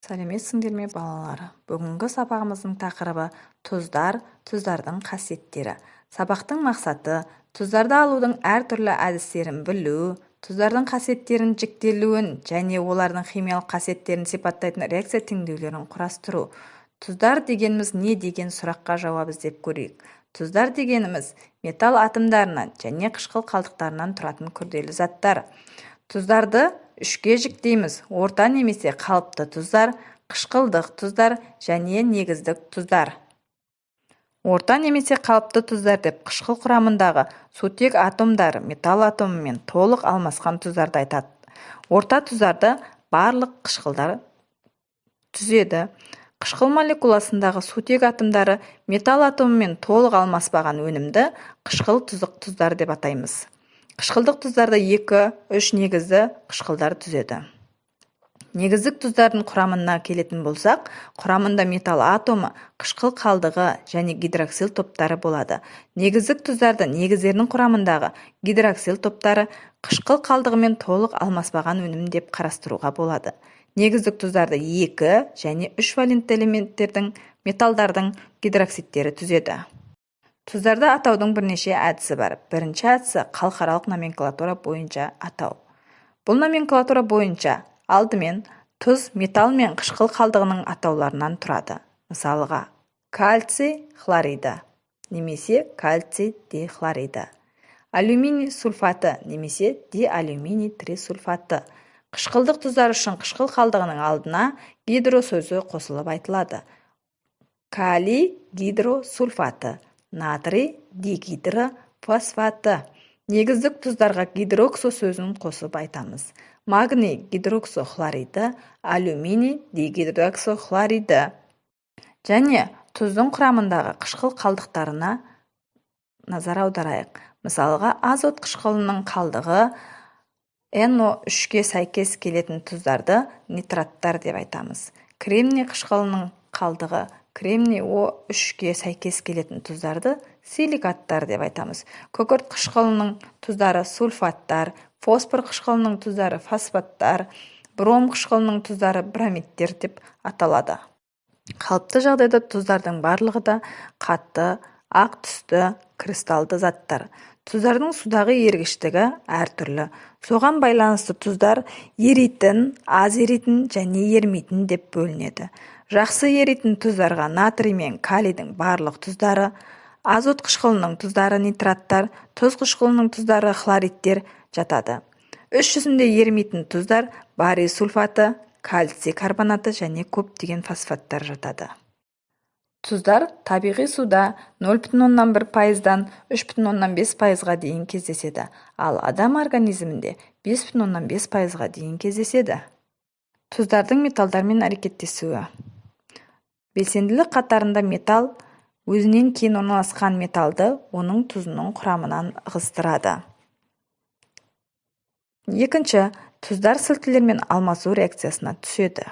Сәлеметсіңдер ме балалар? Бүгінгі сабағымыздың тақырыбы тұздар, тұздардың қасиеттері. Сабақтың мақсаты тұздарды алудың әртүрлі әдістерін білу, тұздардың қасиеттерін жіктелуін және олардың химиялық қасиеттерін сипаттайтын реакция теңдеулерін құрастыру. Тұздар дегеніміз не деген сұраққа жауап іздеп көрейік. Тұздар дегеніміз металл атомдарынан және қышқыл қалдықтарынан тұратын күрделі заттар. Тұздарды үшке жіктейміз: орта немесе қалыпты тұздар, қышқылдық тұздар және негіздік тұздар. Орта немесе қалыпты тұздар деп қышқыл құрамындағы сутек атомдары металл атомымен толық алмасқан тұздарды айтады. Орта тұздарды барлық қышқылдар түзеді. Қышқыл молекуласындағы сутек атомдары металл атомымен толық алмаспаған өнімді қышқыл тұздар деп атаймыз. Қышқылдық тұздарды 2-3 негізді қышқылдар түзеді. Негіздік тұздардың құрамына келетін болсақ, құрамында металл атомы, қышқыл қалдығы және гидроксил топтары болады. Негіздік тұздарды негіздерінің құрамындағы гидроксил топтары қышқыл қалдығымен толық алмаспаған өнім деп қарастыруға болады. Негіздік тұздарды 2 және 3 валентті элементтердің металдардың гидроксидтері түзеді. Тұздарды атаудың бірнеше әдісі бар. Бірінші әдісі халықаралық номенклатура бойынша атау. Бұл номенклатура бойынша алдымен тұз металл мен қышқыл қалдығының атауларынан тұрады. Мысалға, кальций хлориді немесе кальций дихлориді, алюминий сульфаты немесе диалюминий трисульфаты. Қышқылдық тұздар үшін қышқыл қалдығының алдына гидро сөзі қосылып айтылады. Калий гидросульфаты, натрий дигидрофосфаты. Негіздік тұздарға гидроксо сөзін қосып айтамыз. Магний гидроксохлориді, алюминий дигидроксохлориді. Және тұздың құрамындағы қышқыл қалдықтарына назар аударайық. Мысалға, азот қышқылының қалдығы NO3-ке сәйкес келетін тұздарды нитраттар деп айтамыз. Кремний қышқылының қалдығы кремний O3-ке сәйкес келетін тұздарды силикаттар деп айтамыз. Күкірт қышқылының тұздары сульфаттар, фосфор қышқылының тұздары фосфаттар, бром қышқылының тұздары бромидтер деп аталады. Қалыпты жағдайда тұздардың барлығы да қатты, ақ түсті, кристалды заттар. Тұздардың судағы ергіштігі әртүрлі. Соған байланысты тұздар еритін, аз еритін және ерімейтін деп бөлінеді. Жақсы еритін тұздарға натрий мен калийдің барлық тұздары, азот қышқылының тұздары нитраттар, тұз қышқылының тұздары хлоридтер жатады. Үш жүзінде ерімейтін тұздар барий сульфаты, кальций карбонаты және көптеген фосфаттар жатады. Тұздар табиғи суда 0,1%-дан 3,5%-ға дейін кездеседі, ал адам организмінде 5,5%-ға дейін кездеседі. Тұздардың металдармен әрекеттесуі. Белсенділік қатарында металл өзінен кейін орналасқан металды оның тұзының құрамынан ығыстырады. Екінші, тұздар сілтілермен алмасу реакциясына түседі.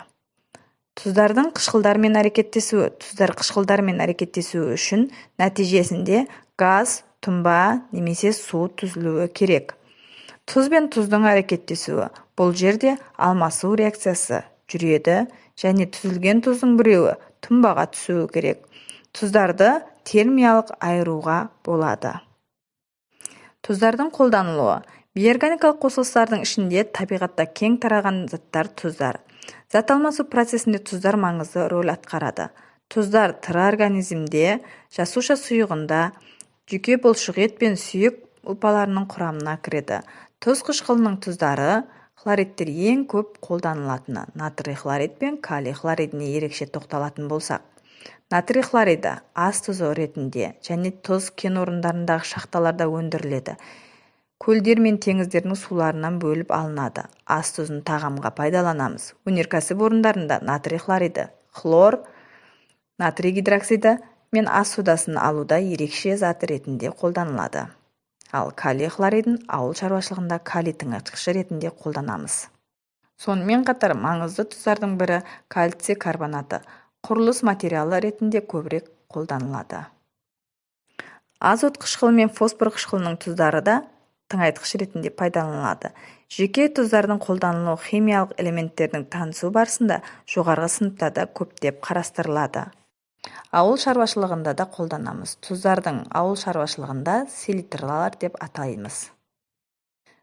Тұздардың қышқылдармен әрекеттесуі. Тұздар қышқылдармен әрекеттесуі үшін нәтижесінде газ, тұнба немесе су түзілуі керек. Тұз бен тұздың әрекеттесуі. Бұл жерде алмасу реакциясы жүреді және түзілген тұздың біреуі тұнбаға түсуі керек. Тұздарды термиялық айыруға болады. Тұздардың қолданылуы. Бейорганикалық қосылыстардың ішінде табиғатта кең тараған заттар тұздар. Зат алмасу процесінде тұздар маңызды рөл атқарады. Тұздар тірі организмде, жасуша сұйығында, жүйке бұлшықет пен сүйек ұлпаларының құрамына кіреді. Тұз қышқылының тұздары хлоридтер ең көп қолданылатыны. Натрий хлорид пен калий хлоридіне ерекше тоқталатын болсақ. Натрий хлориді ас тұзы ретінде және тұз кен орындарындағы шахталарда өндіріледі. Көлдер мен теңіздердің суларынан бөліп алынады. Ас тұзын тағамға пайдаланамыз. Өнеркәсіп орындарында натрий хлориді, хлор, натрий гидроксиді мен ас судасын алуда ерекше зат ретінде қолданылады. Ал калий хлоридін ауыл шаруашылығында калий тыңайтқышы ретінде қолданамыз. Сонымен қатар маңызды тұздардың бірі кальций карбонаты, құрылыс материалы ретінде көбірек қолданылады. Азот қышқылы мен фосфор қышқылының тұздары да тыңайтқыш ретінде пайдаланылады. Жеке тұздардың қолданылуы химиялық элементтердің танысу барысында жоғарғы сыныптарда көптеп қарастырылады. Ауыл шаруашылығында да қолданамыз. Тұздардың ауыл шаруашылығында селитрлар деп атаймыз.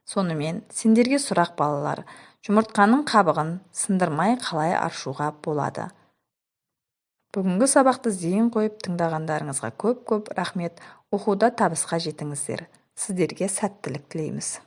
Сонымен, сендерге сұрақ балалар, жұмыртқаның қабығын сындырмай қалай аршуға болады? Бүгінгі сабақты зейін қойып тыңдағандарыңызға көп рахмет. Оқуда табысқа жетіңіздер. Сіздерге сәттілік тілейміз.